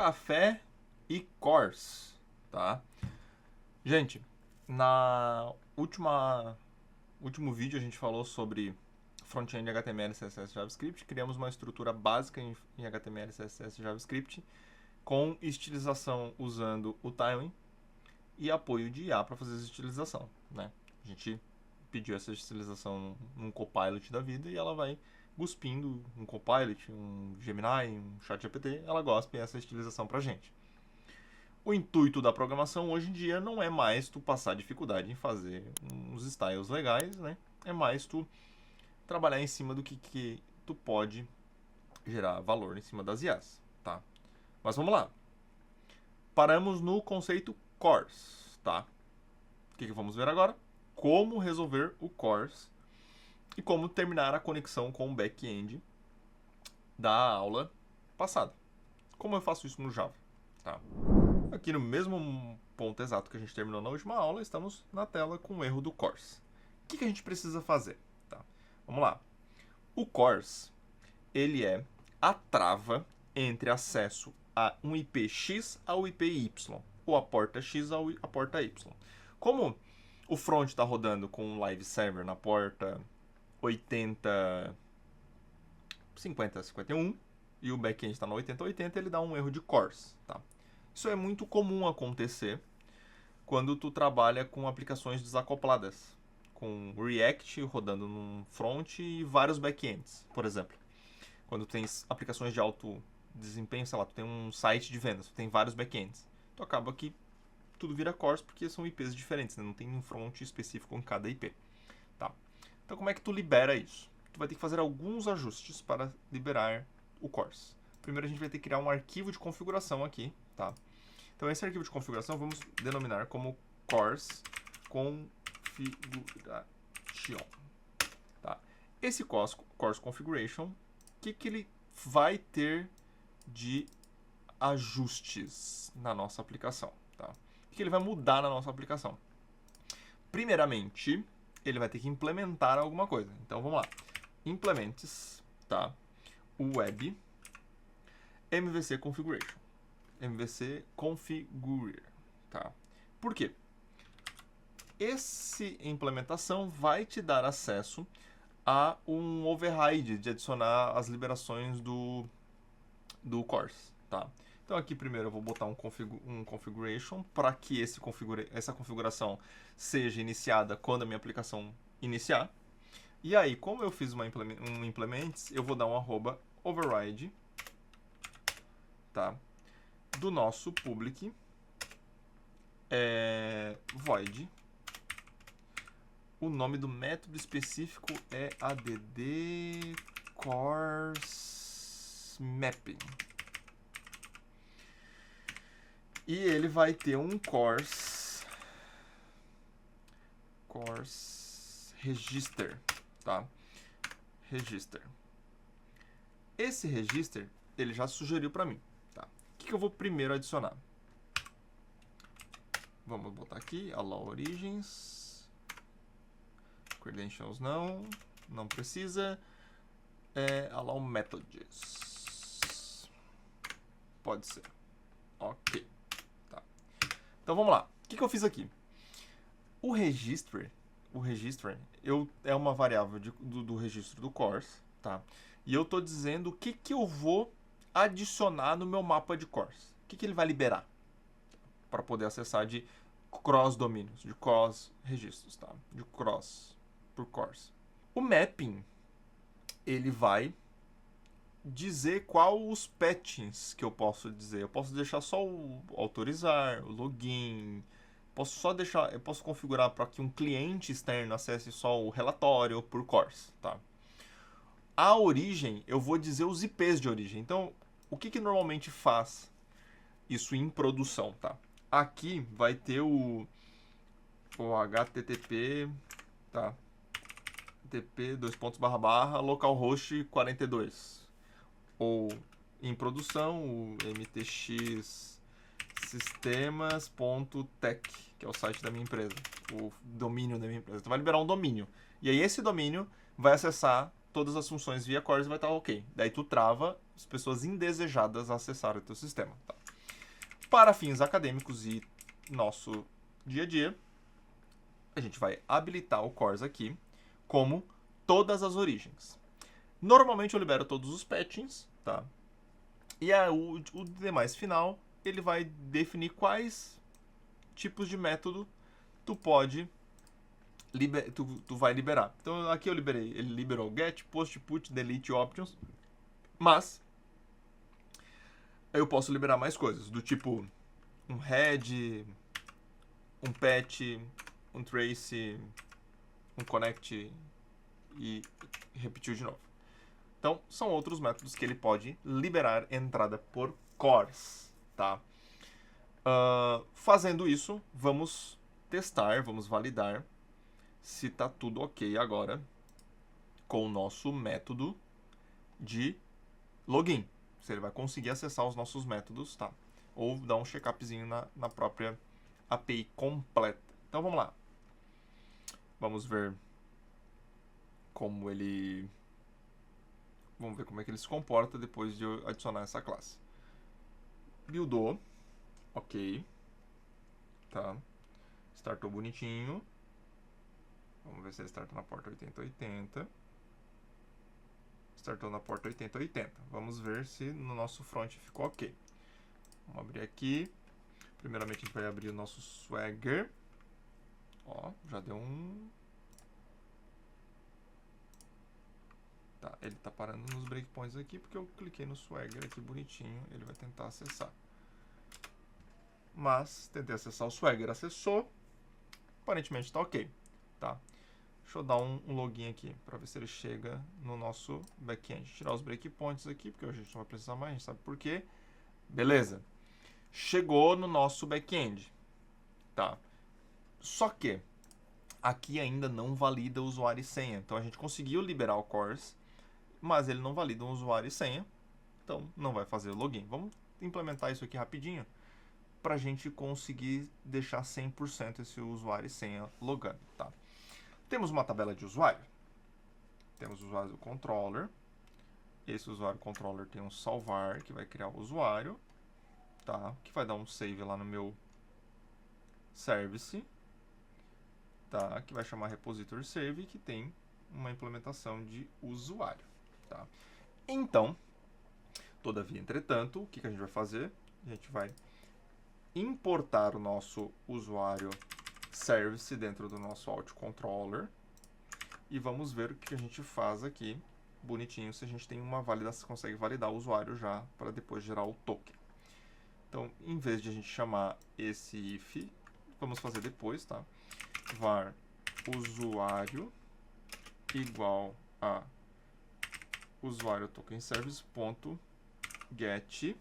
café e cores, tá? Gente, na último vídeo a gente falou sobre front-end HTML, CSS e JavaScript. Criamos uma estrutura básica em HTML, CSS e JavaScript com estilização usando o Tailwind e apoio de IA para fazer essa estilização, né? A gente pediu essa estilização num Copilot da vida e ela vai cuspindo um Copilot, um Gemini, um ChatGPT, ela gospe essa estilização pra gente. O intuito da programação hoje em dia não é mais tu passar dificuldade em fazer uns styles legais, né? É mais tu trabalhar em cima do que tu pode gerar valor em cima das IAs, tá? Mas vamos lá. Paramos no conceito cores, tá? O que vamos ver agora? Como resolver o cores e como terminar a conexão com o back-end da aula passada. Como eu faço isso no Java, tá? Aqui no mesmo ponto exato que a gente terminou na última aula, estamos na tela com o erro do cores. O que a gente precisa fazer? Tá? Vamos lá. O cores, ele é a trava entre acesso a um IP X ao IP Y, ou a porta X a porta Y. Como o front está rodando com um live server na porta 5051 e o backend está na 8080, ele dá um erro de cores, tá? Isso é muito comum acontecer quando tu trabalha com aplicações desacopladas, com React rodando num front e vários backends, por exemplo. Quando tu tens aplicações de alto desempenho, sei lá, tu tem um site de vendas, tu tem vários backends. Tu acaba que tudo vira cores porque são IPs diferentes, né? Não tem um front específico em cada IP. Tá? Então como é que tu libera isso? Tu vai ter que fazer alguns ajustes para liberar o cores. Primeiro a gente vai ter que criar um arquivo de configuração aqui, tá? Então esse arquivo de configuração vamos denominar como cores configuration, tá? Esse cores configuration, o que ele vai ter de ajustes na nossa aplicação, tá? O que ele vai mudar na nossa aplicação? Primeiramente, ele vai ter que implementar alguma coisa. Então vamos lá. Implements, tá? Web MVC configuration. MVC configure, tá? Por quê? Essa implementação vai te dar acesso a um override de adicionar as liberações do cores, tá? Então aqui primeiro eu vou botar um configuration para que essa configuração seja iniciada quando a minha aplicação iniciar. E aí, como eu fiz um implements, eu vou dar um @override, tá? Do nosso public void. O nome do método específico é add cores mapping. E ele vai ter um cores register, tá? Register. Esse register, ele já sugeriu para mim, tá? O que eu vou primeiro adicionar? Vamos botar aqui, allow origins, credentials não precisa, allow methods, pode ser, ok, tá. Então vamos lá, o que eu fiz aqui? O register é uma variável do registro do cores, tá? E eu estou dizendo o que eu vou adicionar no meu mapa de cores, o que ele vai liberar para poder acessar de cross domínios, de cross registros, tá? De cross por cores. O mapping, ele vai dizer qual os patchings que eu posso dizer. Eu posso deixar só o autorizar, o login, eu posso configurar para que um cliente externo acesse só o relatório por cores, tá? A origem, eu vou dizer os IPs de origem. Então, o que normalmente faz isso em produção, tá? Aqui vai ter o HTTP, tá? HTTP localhost 42. Ou em produção, o mtx sistemas.tech, que é o site da minha empresa, o domínio da minha empresa. Então vai liberar um domínio. E aí esse domínio vai acessar todas as funções via cores e vai estar ok. Daí tu trava as pessoas indesejadas a acessar o teu sistema, tá? Para fins acadêmicos e nosso dia a dia, a gente vai habilitar o CORS aqui como todas as origens. Normalmente eu libero todos os patchings, tá? E o demais final, ele vai definir quais tipos de método tu pode tu vai liberar. Então aqui eu liberei, ele liberou get, post, put, delete options, mas eu posso liberar mais coisas, do tipo um head, um patch, um trace, um connect e repetiu de novo. Então, são outros métodos que ele pode liberar entrada por cores, tá? Fazendo isso, vamos testar, vamos validar se tá tudo ok agora com o nosso método de login. Se ele vai conseguir acessar os nossos métodos, tá? Ou dar um check-upzinho na própria API completa. Então, vamos lá. Vamos ver como ele... Vamos ver como é que ele se comporta depois de eu adicionar essa classe. Buildou. Ok. Tá. Startou bonitinho. Vamos ver se ele startou na porta 8080. Startou na porta 8080. Vamos ver se no nosso front ficou ok. Vamos abrir aqui. Primeiramente a gente vai abrir o nosso Swagger. Ó, já deu um... Tá, ele tá parando nos breakpoints aqui porque eu cliquei no Swagger aqui bonitinho. Ele vai tentar acessar. Mas, tentei acessar o Swagger, acessou. Aparentemente tá ok, tá? Deixa eu dar um login aqui para ver se ele chega no nosso back-end. Tirar os breakpoints aqui, porque hoje a gente não vai precisar mais, a gente sabe por quê. Beleza. Chegou no nosso back-end, tá? Só que aqui ainda não valida usuário e senha. Então a gente conseguiu liberar o CORS, mas ele não valida um usuário e senha, então não vai fazer o login. Vamos implementar isso aqui rapidinho para a gente conseguir deixar 100% esse usuário e senha logando, tá? Temos uma tabela de usuário. Temos o usuário do controller. Esse usuário controller tem um salvar, que vai criar o usuário, tá? Que vai dar um save lá no meu service, tá? Que vai chamar repository save, que tem uma implementação de usuário, tá? Então, todavia, entretanto, o que a gente vai fazer? A gente vai importar o nosso usuário service dentro do nosso autocontroller e vamos ver o que a gente faz aqui bonitinho se a gente tem uma validação, consegue validar o usuário já para depois gerar o token. Então, em vez de a gente chamar esse if, vamos fazer depois, tá? Var usuário igual a usuário token service ponto get.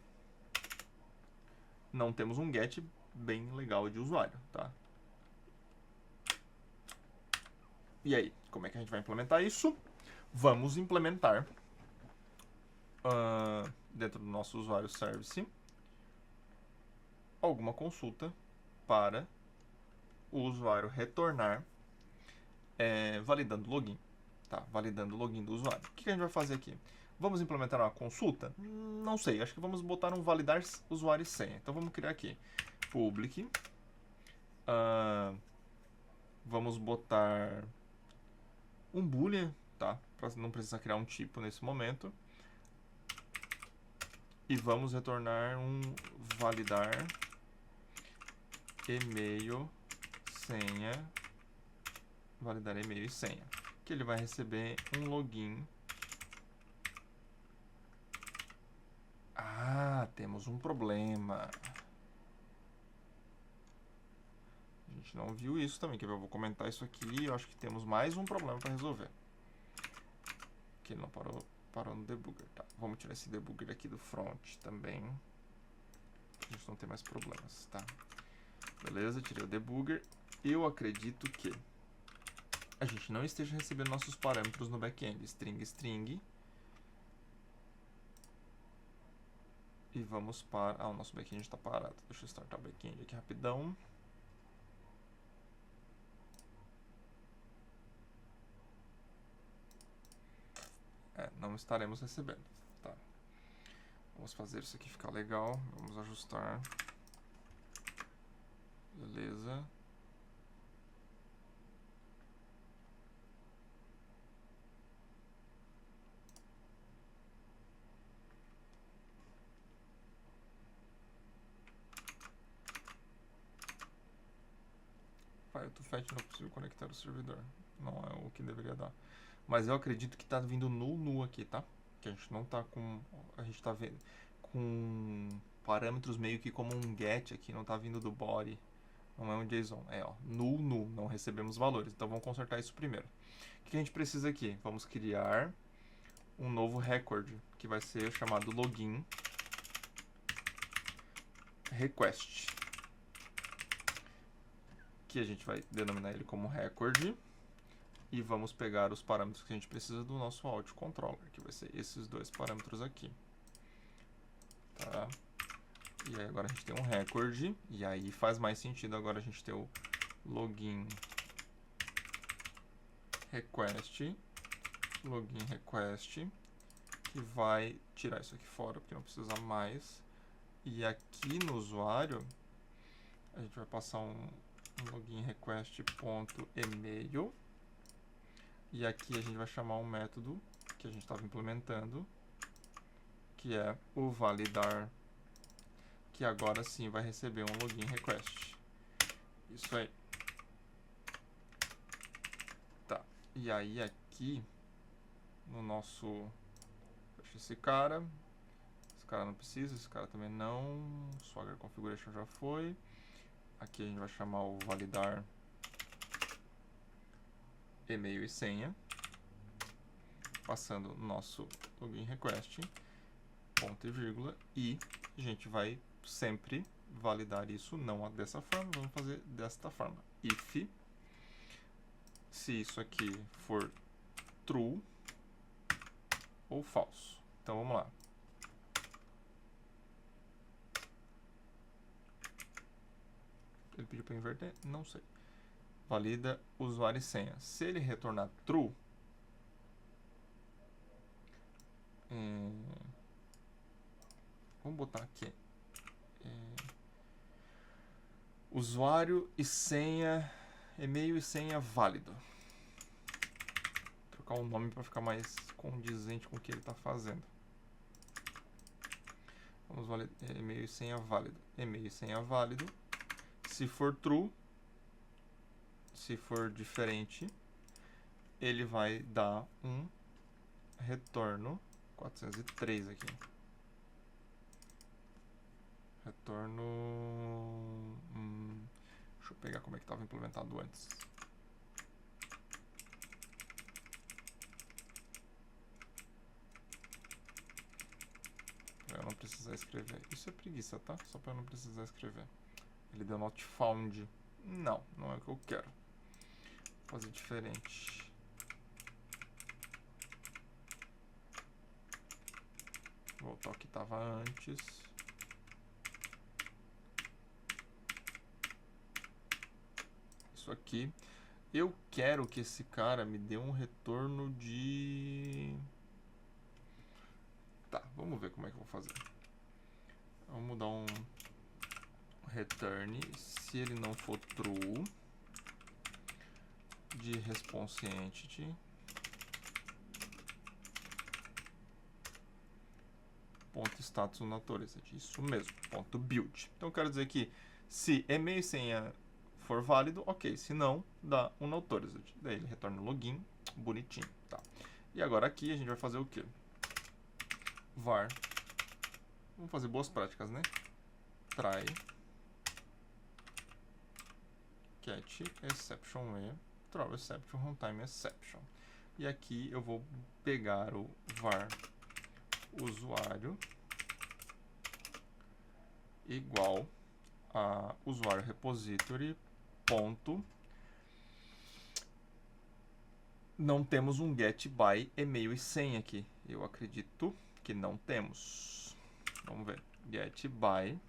Não temos um get bem legal de usuário, tá? E aí, como é que a gente vai implementar isso? Vamos implementar dentro do nosso usuário service alguma consulta para o usuário retornar validando o login, tá? Validando o login do usuário. O que a gente vai fazer aqui? Vamos implementar uma consulta? Não sei, acho que vamos botar um validar usuário e senha. Então vamos criar aqui public. Vamos botar um boolean, tá? Para não precisar criar um tipo nesse momento. E vamos retornar um validar e-mail senha. Validar e-mail e senha. Que ele vai receber um login. Ah, temos um problema. A gente não viu isso também, que eu vou comentar isso aqui. Eu acho que temos mais um problema para resolver. Que ele não parou no debugger, tá? Vamos tirar esse debugger aqui do front também. A gente não tem mais problemas, tá? Beleza, tirei o debugger. Eu acredito que a gente não esteja recebendo nossos parâmetros no back-end. String. E vamos para... o nosso back-end está parado. Deixa eu startar o back-end aqui rapidão. Não estaremos recebendo, tá? Vamos fazer isso aqui ficar legal. Vamos ajustar Beleza. Firetofet não é possível conectar o servidor. Não é o que deveria dar. Mas eu acredito que tá vindo null aqui, tá? Que a gente não tá com... A gente tá vendo com parâmetros meio que como um get aqui, não tá vindo do body. Não é um JSON. É, ó, null, não recebemos valores. Então vamos consertar isso primeiro. O que a gente precisa aqui? Vamos criar um novo record, que vai ser chamado login request. Que a gente vai denominar ele como record. E vamos pegar os parâmetros que a gente precisa do nosso autocontroller, que vai ser esses dois parâmetros aqui. Tá? E aí agora a gente tem um record, e aí faz mais sentido agora a gente ter o login request, que vai tirar isso aqui fora, porque não precisa mais. E aqui no usuário, a gente vai passar um login request.email. E aqui a gente vai chamar um método que a gente estava implementando, que é o validar, que agora sim vai receber um login request. Isso aí. Tá. E aí aqui, no nosso... Fecha esse cara. Esse cara não precisa, esse cara também não. Swagger configuration já foi. Aqui a gente vai chamar o validar e-mail e senha, passando nosso login request, ponto e vírgula, e a gente vai sempre validar isso não dessa forma, vamos fazer desta forma. If, se isso aqui for true ou falso. Então vamos lá. Ele pediu para inverter? Não sei. Valida usuário e senha. Se ele retornar true, vamos botar aqui. Usuário e senha, e-mail e senha válido. Vou trocar o nome para ficar mais condizente com o que ele está fazendo. Vamos validar e-mail e senha válido. E-mail e senha válido. Se for true, se for diferente, ele vai dar um retorno 403 aqui. Retorno... deixa eu pegar como é que estava implementado antes. Para eu não precisar escrever. Isso é preguiça, tá? Só para eu não precisar escrever. Ele deu not found. Não, não é o que eu quero. Vou fazer diferente. Vou voltar ao que estava antes. Isso aqui. Eu quero que esse cara me dê um retorno de... Tá, vamos ver como é que eu vou fazer. Vamos dar um return, se ele não for true, de response entity. Ponto status unauthorized. Isso mesmo, ponto build. Então eu quero dizer que se e-mail e senha for válido, ok. Se não, dá unauthorized. Daí ele retorna o login, bonitinho, tá? E agora aqui a gente vai fazer o quê? Var. Vamos fazer boas práticas, né? Try catch exception where throw exception runtime exception. E aqui eu vou pegar o var usuário igual a usuário repository ponto. Não temos um get by e-mail e senha aqui. Eu acredito que não temos. Vamos ver. Get by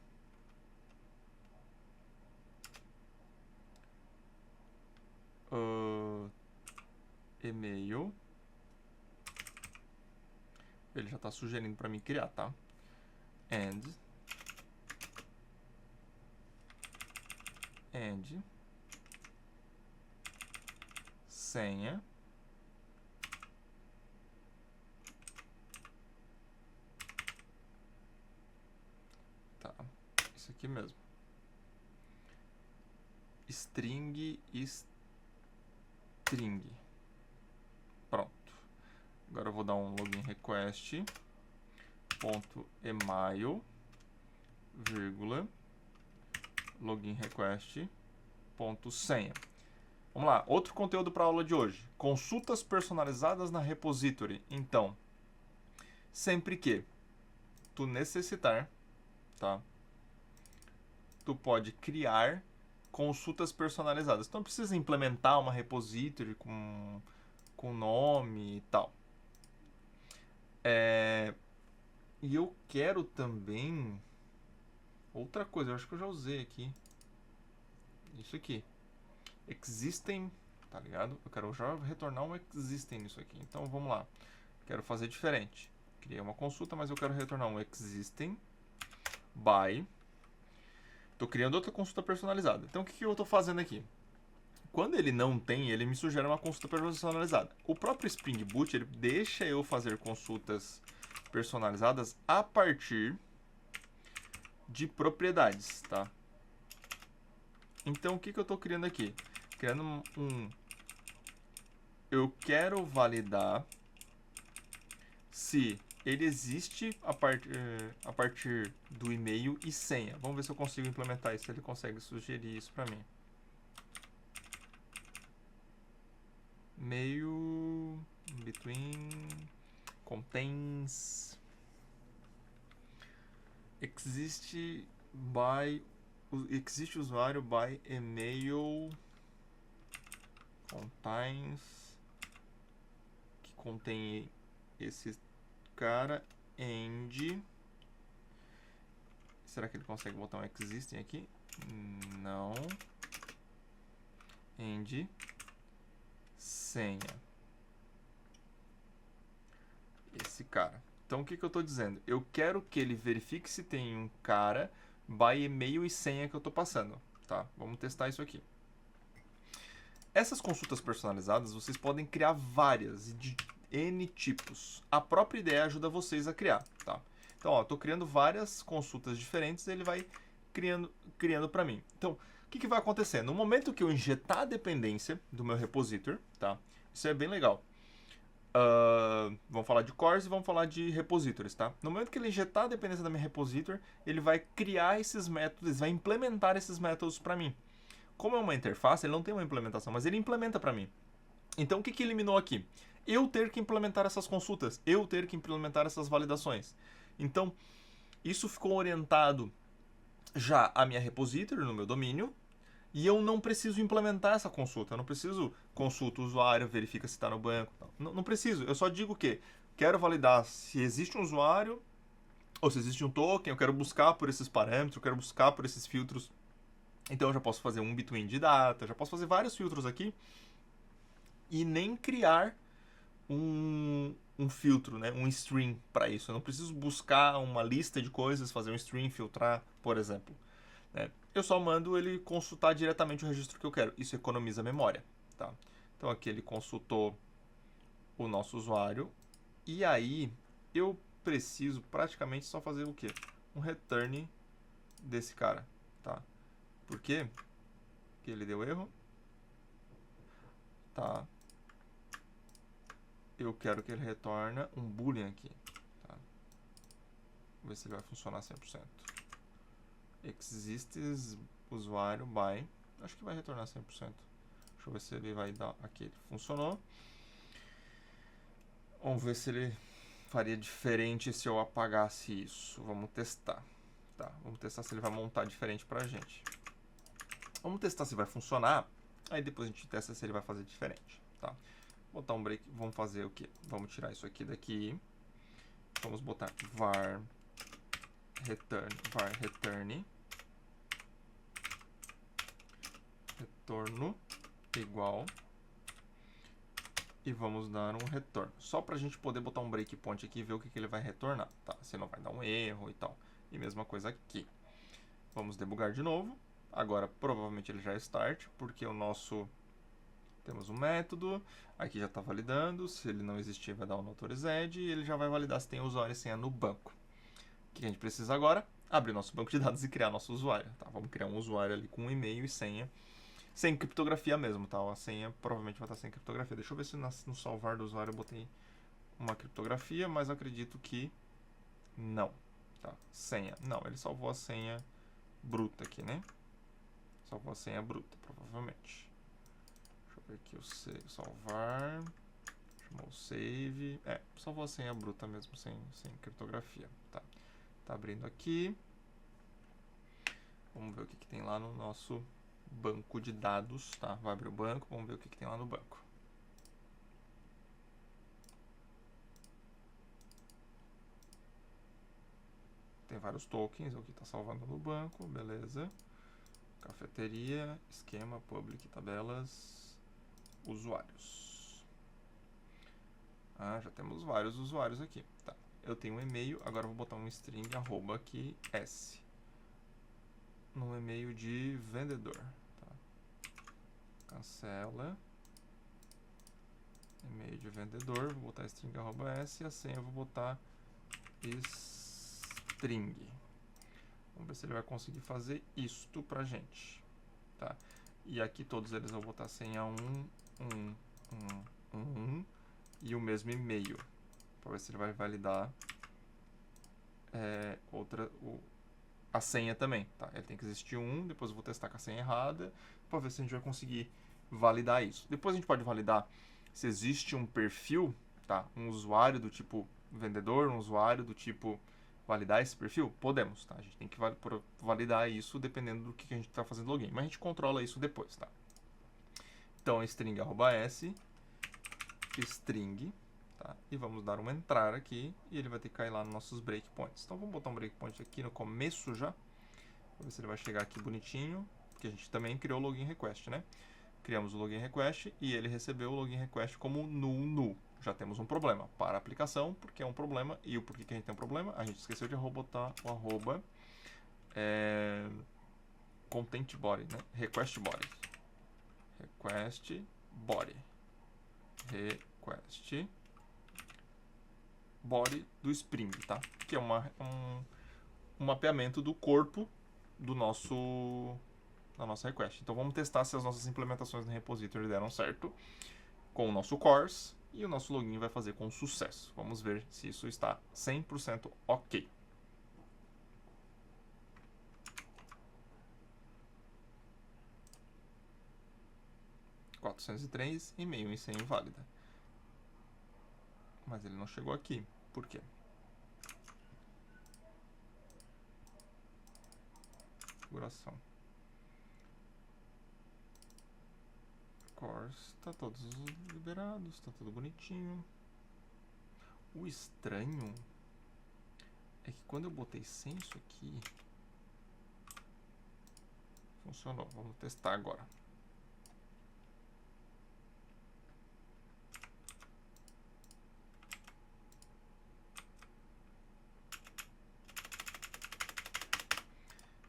e-mail. Ele já está sugerindo para mim criar, tá? And end senha tá, isso aqui mesmo, string pronto. Agora eu vou dar um login request ponto email vírgula login request ponto senha. Vamos lá, outro conteúdo para a aula de hoje. Consultas personalizadas na repository. Então, sempre que tu necessitar, tá? Tu pode criar consultas personalizadas. Então, precisa implementar uma repository com nome e tal. E eu quero também outra coisa, eu acho que eu já usei aqui. Isso aqui. Existem, tá ligado? Eu quero já retornar um existem nisso aqui. Então vamos lá. Quero fazer diferente. Criei uma consulta, mas eu quero retornar um existing by. Tô criando outra consulta personalizada. Então o que eu tô fazendo aqui? Quando ele não tem, ele me sugere uma consulta personalizada. O próprio Spring Boot, ele deixa eu fazer consultas personalizadas a partir de propriedades, tá? Então, o que eu estou criando aqui? Criando eu quero validar se ele existe a partir do e-mail e senha. Vamos ver se eu consigo implementar isso, se ele consegue sugerir isso para mim. Mail between contains existe usuário by email contains que contém esse cara end. Será que ele consegue botar um existing aqui? Não. End senha. Esse cara. Então o que eu estou dizendo? Eu quero que ele verifique se tem um cara by e-mail e senha que eu estou passando. Tá? Vamos testar isso aqui. Essas consultas personalizadas, vocês podem criar várias, de N tipos. A própria ideia ajuda vocês a criar. Tá? Então, estou criando várias consultas diferentes, ele vai criando para mim. Então, o que vai acontecer? No momento que eu injetar a dependência do meu repository, tá? Isso é bem legal. Vamos falar de cores e vamos falar de repositories, tá? No momento que ele injetar a dependência da minha repository, ele vai criar esses métodos, vai implementar esses métodos para mim. Como é uma interface, ele não tem uma implementação, mas ele implementa para mim. Então, o que eliminou aqui? Eu ter que implementar essas consultas, eu ter que implementar essas validações. Então, isso ficou orientado já à minha repository no meu domínio, e eu não preciso implementar essa consulta. Eu não preciso consulta o usuário, verifica se está no banco. Não preciso. Eu só digo que quero validar se existe um usuário ou se existe um token. Eu quero buscar por esses parâmetros, eu quero buscar por esses filtros. Então eu já posso fazer um between de data, já posso fazer vários filtros aqui e nem criar um filtro, né? Um string para isso. Eu não preciso buscar uma lista de coisas, fazer um string, filtrar, por exemplo. Eu só mando ele consultar diretamente o registro que eu quero. Isso economiza memória, tá? Então aqui ele consultou o nosso usuário e aí eu preciso praticamente só fazer o quê? Um return desse cara, tá? Por quê? Porque ele deu erro. Tá. Eu quero que ele retorne um boolean aqui, tá? Vamos ver se ele vai funcionar 100%. Exists usuário by, acho que vai retornar 100%. Deixa eu ver se ele vai dar aqui. Ele funcionou. Vamos ver se ele faria diferente se eu apagasse isso. Vamos testar. Tá, vamos testar se ele vai montar diferente pra gente. Vamos testar se vai funcionar. Aí depois a gente testa se ele vai fazer diferente. Tá? Botar um break. Vamos fazer o quê? Vamos tirar isso aqui daqui. Vamos botar var return retorno igual e vamos dar um retorno, só para a gente poder botar um breakpoint aqui e ver o que ele vai retornar, tá? Se não vai dar um erro e tal. E mesma coisa aqui. Vamos debugar de novo. Agora, provavelmente ele já é start, porque o nosso... Temos um método, aqui já está validando, se ele não existir vai dar um autorized e ele já vai validar se tem usuário e senha no banco. O que a gente precisa agora? Abrir nosso banco de dados e criar nosso usuário. Tá? Vamos criar um usuário ali com um e-mail e senha, sem criptografia mesmo, tá? A senha provavelmente vai estar sem criptografia. Deixa eu ver se no salvar do usuário eu botei uma criptografia, mas acredito que não. Tá? Senha. Não, ele salvou a senha bruta aqui, né? Salvou a senha bruta, provavelmente. Deixa eu ver aqui o salvar. Chamou o save. Salvou a senha bruta mesmo, sem criptografia. Tá. Tá abrindo aqui. Vamos ver o que tem lá no nosso banco de dados, tá? Vai abrir o banco, vamos ver o que tem lá no banco. Tem vários tokens, é o que está salvando no banco, beleza. Cafeteria, esquema, public, tabelas, usuários. Já temos vários usuários aqui. Tá. Eu tenho um e-mail, agora eu vou botar um string arroba aqui, s. No e-mail de vendedor. Tá. Cancela. E-mail de vendedor, vou botar string arroba s e a senha eu vou botar string. Vamos ver se ele vai conseguir fazer isto pra gente. Tá? E aqui todos eles eu vou botar senha 1 e o mesmo e-mail. Para ver se ele vai validar a senha também. Tá? Ele tem que existir depois eu vou testar com a senha errada para ver se a gente vai conseguir validar isso. Depois a gente pode validar se existe um perfil, tá? Um usuário do tipo vendedor, um usuário do tipo validar esse perfil? Podemos, tá? A gente tem que validar isso dependendo do que a gente está fazendo login. Mas a gente controla isso depois, tá? Então, string @s, string, tá? E vamos dar um entrar aqui e ele vai ter que cair lá nos nossos breakpoints. Então, vamos botar um breakpoint aqui no começo já. Vamos ver se ele vai chegar aqui bonitinho, porque a gente também criou o login request, né? Criamos o login request e ele recebeu o login request como null. Já temos um problema para a aplicação, porque é um problema. E o porquê que a gente tem um problema? A gente esqueceu de botar o arroba content body, né? Request body. Request body. Request body do Spring, tá? Que é um mapeamento do corpo do da nossa request. Então vamos testar se as nossas implementações no repository deram certo com o nosso course e o nosso login vai fazer com sucesso. Vamos ver se isso está 100% ok. .403 e-mail e senha inválida. Mas ele não chegou aqui. Por quê? Configuração. Course, tá todos liberados, tá tudo bonitinho. O estranho é que quando eu botei sem isso aqui, funcionou. Vamos testar agora.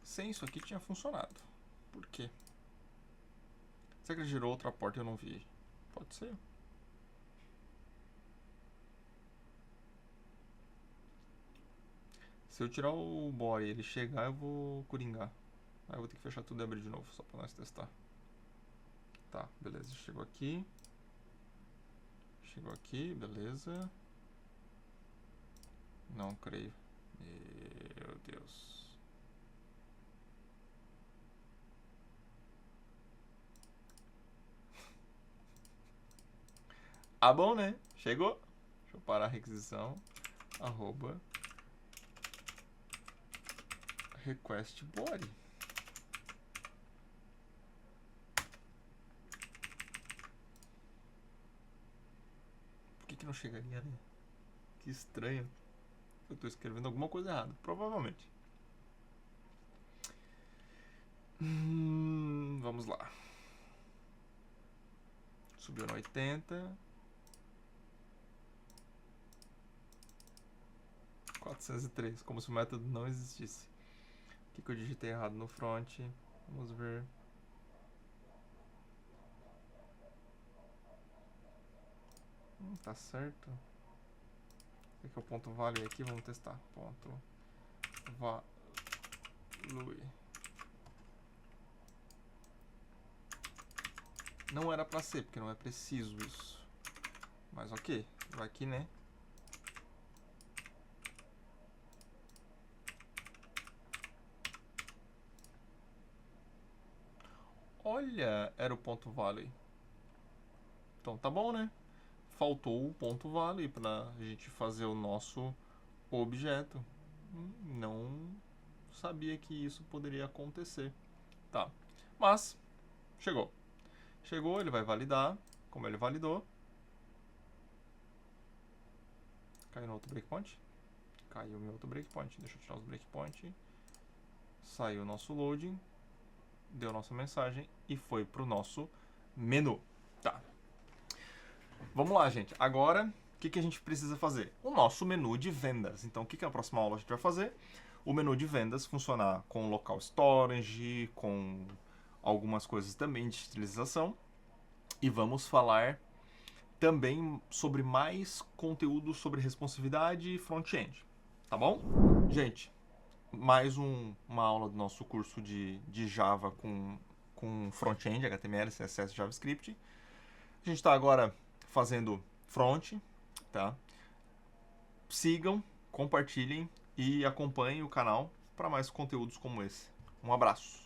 Sem isso aqui tinha funcionado. Por quê? Será que ele girou outra porta e eu não vi? Pode ser. Se eu tirar o body e ele chegar, eu vou coringar. Aí eu vou ter que fechar tudo e abrir de novo, só pra nós testar. Tá, beleza. Chegou aqui. Chegou aqui, beleza. Não creio. Meu Deus. Ah, bom, né? Chegou. Deixa eu parar a requisição. Arroba request body. Por que não chegaria, né? Que estranho. Eu tô escrevendo alguma coisa errada, provavelmente. Vamos lá. Subiu no 80. 403, como se o método não existisse. O que eu digitei errado no front? Vamos ver. Tá certo. O que é o ponto value aqui? Vamos testar. Ponto value. Não era pra ser, porque não é preciso isso. Mas ok, vai aqui, né? Olha, era o ponto value. Então tá bom, né? Faltou o ponto value pra gente fazer o nosso objeto. Não sabia que isso poderia acontecer. Tá, mas chegou. Chegou, ele vai validar. Como ele validou. Caiu no outro breakpoint. Caiu meu outro breakpoint. Deixa eu tirar os breakpoints. Saiu o nosso loading. Deu nossa mensagem e foi pro nosso menu. Tá. Vamos lá, gente. Agora, o que a gente precisa fazer? O nosso menu de vendas. Então, o que na próxima aula a gente vai fazer? O menu de vendas funcionar com local storage, com algumas coisas também de estilização. E vamos falar também sobre mais conteúdo sobre responsividade e front-end. Tá bom? Gente, mais uma aula do nosso curso de Java com front-end, HTML, CSS, JavaScript. A gente está agora fazendo front, tá? Sigam, compartilhem e acompanhem o canal para mais conteúdos como esse. Um abraço!